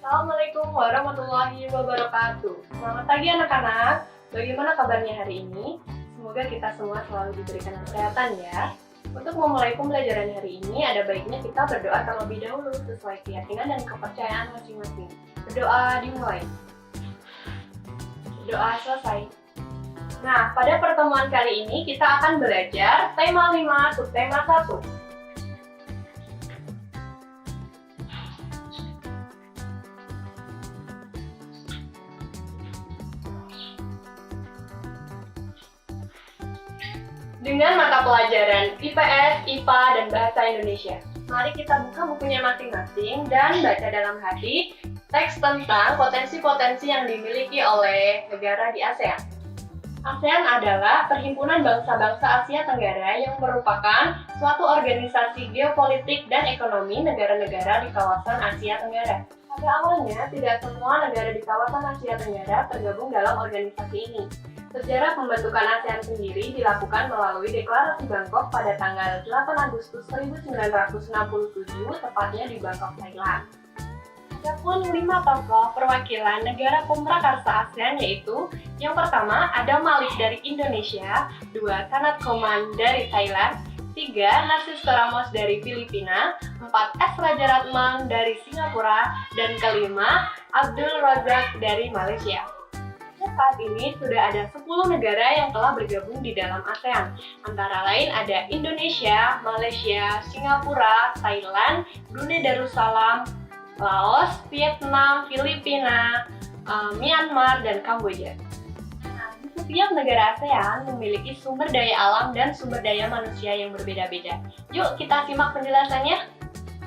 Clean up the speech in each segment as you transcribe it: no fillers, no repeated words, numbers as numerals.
Assalamualaikum warahmatullahi wabarakatuh. Selamat pagi anak-anak. Bagaimana kabarnya hari ini? Semoga kita semua selalu diberikan kesehatan ya. Untuk memulai pembelajaran hari ini, ada baiknya kita berdoa terlebih dahulu sesuai keyakinan dan kepercayaan masing-masing. Berdoa dimulai. Doa selesai. Nah, pada pertemuan kali ini kita akan belajar tema 5 subtema 1. Dengan mata pelajaran IPS, IPA, dan Bahasa Indonesia. Mari kita buka bukunya masing-masing dan baca dalam hati teks tentang potensi-potensi yang dimiliki oleh negara di ASEAN. ASEAN adalah Perhimpunan Bangsa-Bangsa Asia Tenggara yang merupakan suatu organisasi geopolitik dan ekonomi negara-negara di kawasan Asia Tenggara. Pada awalnya, tidak semua negara di kawasan Asia Tenggara tergabung dalam organisasi ini. Sejarah pembentukan ASEAN sendiri dilakukan melalui Deklarasi Bangkok pada tanggal 8 Agustus 1967, tepatnya di Bangkok, Thailand. Ada pun 5 tokoh perwakilan negara pemrakarsa ASEAN, yaitu yang pertama ada Malik dari Indonesia, 2 Kanat Koman dari Thailand, 3 Narsis Ramos dari Filipina, 4 S. Raja Ratman dari Singapura, dan kelima Abdul Razak dari Malaysia. Saat ini sudah ada 10 negara yang telah bergabung di dalam ASEAN. Antara lain ada Indonesia, Malaysia, Singapura, Thailand, Brunei Darussalam, Laos, Vietnam, Filipina, Myanmar, dan Kamboja. Nah, setiap negara ASEAN memiliki sumber daya alam dan sumber daya manusia yang berbeda-beda. Yuk kita simak penjelasannya.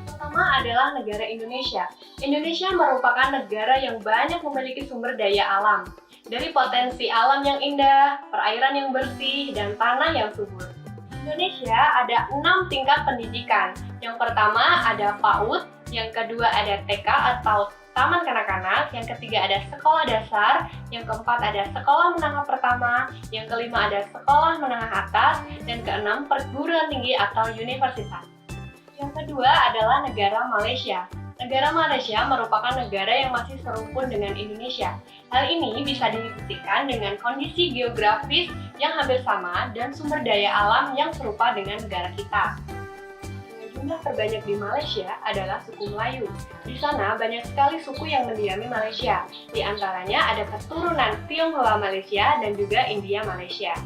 Pertama adalah negara Indonesia. Indonesia merupakan negara yang banyak memiliki sumber daya alam. Dari potensi alam yang indah, perairan yang bersih, dan tanah yang subur. Indonesia ada 6 tingkat pendidikan. Yang pertama ada PAUD, yang kedua ada TK atau Taman Kanak-kanak, yang ketiga ada sekolah dasar, yang keempat ada sekolah menengah pertama, yang kelima ada sekolah menengah atas, dan keenam perguruan tinggi atau universitas. Yang kedua adalah negara Malaysia. Negara Malaysia merupakan negara yang masih serumpun dengan Indonesia. Hal ini bisa dibuktikan dengan kondisi geografis yang hampir sama dan sumber daya alam yang serupa dengan negara kita. Jumlah terbanyak di Malaysia adalah suku Melayu. Di sana banyak sekali suku yang mendiami Malaysia. Di antaranya ada keturunan Tionghoa Malaysia dan juga India Malaysia.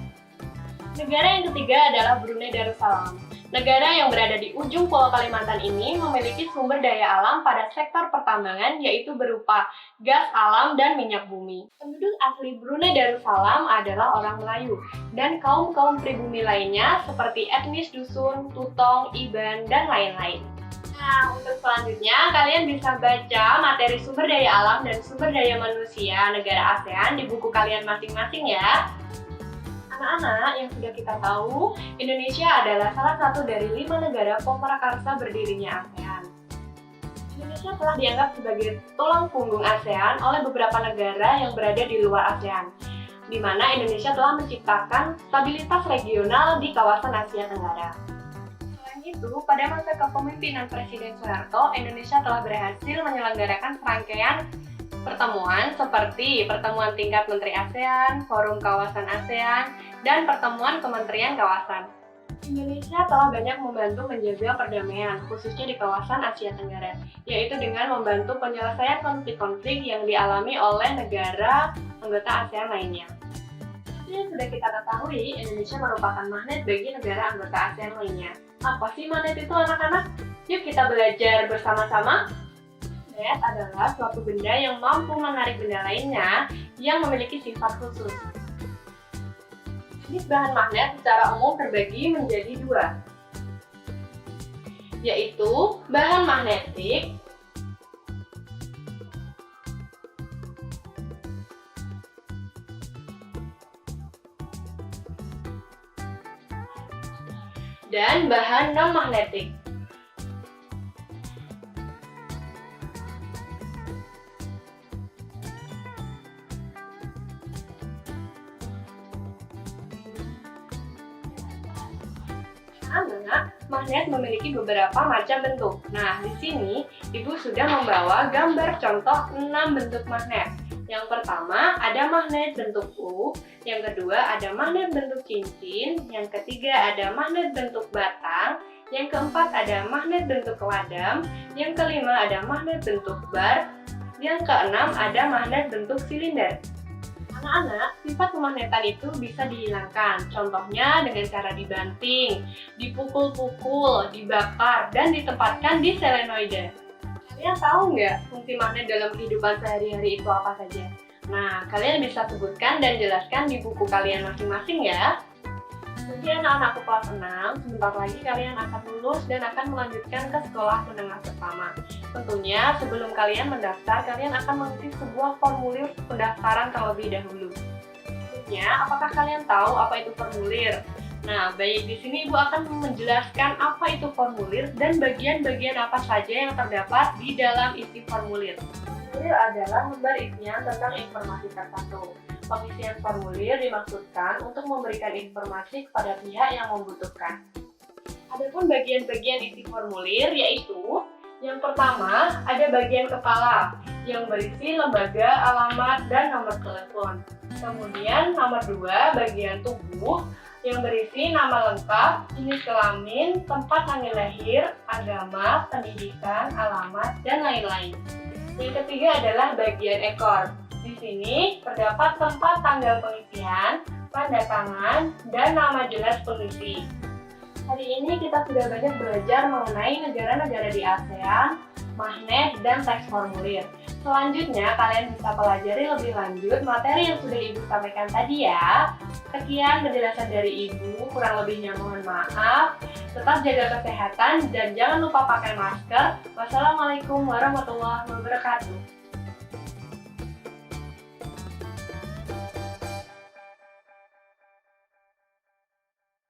Negara yang ketiga adalah Brunei Darussalam. Negara yang berada di ujung Pulau Kalimantan ini memiliki sumber daya alam pada sektor pertambangan, yaitu berupa gas alam dan minyak bumi. Penduduk asli Brunei Darussalam adalah orang Melayu, dan kaum-kaum pribumi lainnya seperti etnis Dusun, Tutong, Iban, dan lain-lain. Nah, untuk selanjutnya, kalian bisa baca materi sumber daya alam dan sumber daya manusia negara ASEAN di buku kalian masing-masing ya. Anak-anak, yang sudah kita tahu, Indonesia adalah salah satu dari 5 negara pemrakarsa berdirinya ASEAN. Indonesia telah dianggap sebagai tulang punggung ASEAN oleh beberapa negara yang berada di luar ASEAN, di mana Indonesia telah menciptakan stabilitas regional di kawasan Asia Tenggara. Selain itu, pada masa kepemimpinan Presiden Soeharto, Indonesia telah berhasil menyelenggarakan serangkaian pertemuan seperti pertemuan tingkat Menteri ASEAN, Forum Kawasan ASEAN, dan pertemuan Kementerian Kawasan. Indonesia telah banyak membantu menjaga perdamaian, khususnya di kawasan Asia Tenggara, yaitu dengan membantu penyelesaian konflik-konflik yang dialami oleh negara anggota ASEAN lainnya. Seperti yang sudah kita ketahui, Indonesia merupakan magnet bagi negara anggota ASEAN lainnya. Apa sih magnet itu anak-anak? Yuk kita belajar bersama-sama. Magnet adalah suatu benda yang mampu menarik benda lainnya yang memiliki sifat khusus. Jenis bahan magnet secara umum terbagi menjadi 2, yaitu bahan magnetik dan bahan non-magnetik. Anak, magnet memiliki beberapa macam bentuk. Nah, di sini Ibu sudah membawa gambar contoh 6 bentuk magnet. Yang pertama ada magnet bentuk U, yang kedua ada magnet bentuk cincin, yang ketiga ada magnet bentuk batang, yang keempat ada magnet bentuk keladam, yang kelima ada magnet bentuk bar, yang keenam ada magnet bentuk silinder. Anak-anak, sifat kemagnetan itu bisa dihilangkan. Contohnya dengan cara dibanting, dipukul-pukul, dibakar, dan ditempatkan di solenoide. Kalian tahu nggak fungsi magnet dalam kehidupan sehari-hari itu apa saja? Nah, kalian bisa sebutkan dan jelaskan di buku kalian masing-masing ya. Bagi anak-anakku kelas 6, sebentar lagi kalian akan lulus dan akan melanjutkan ke sekolah menengah pertama. Tentunya sebelum kalian mendaftar, kalian akan mengisi sebuah formulir pendaftaran terlebih dahulu. Tentunya, apakah kalian tahu apa itu formulir? Nah, baik di sini Ibu akan menjelaskan apa itu formulir dan bagian-bagian apa saja yang terdapat di dalam isi formulir. Formulir adalah lembar isian tentang informasi tertentu. Pengisian formulir dimaksudkan untuk memberikan informasi kepada pihak yang membutuhkan. Adapun bagian-bagian isi formulir yaitu yang pertama ada bagian kepala yang berisi lembaga, alamat, dan nomor telepon. Kemudian nomor 2 bagian tubuh yang berisi nama lengkap, jenis kelamin, tempat tanggal lahir, agama, pendidikan, alamat, dan lain-lain. Yang ketiga adalah bagian ekor. Di sini terdapat tempat tanggal pengisian, tanda tangan, dan nama jelas pengisi. Hari ini kita sudah banyak belajar mengenai negara-negara di ASEAN, magnet, dan teks formulir. Selanjutnya, kalian bisa pelajari lebih lanjut materi yang sudah Ibu sampaikan tadi ya. Sekian penjelasan dari Ibu, kurang lebihnya mohon maaf. Tetap jaga kesehatan dan jangan lupa pakai masker. Wassalamualaikum warahmatullahi wabarakatuh.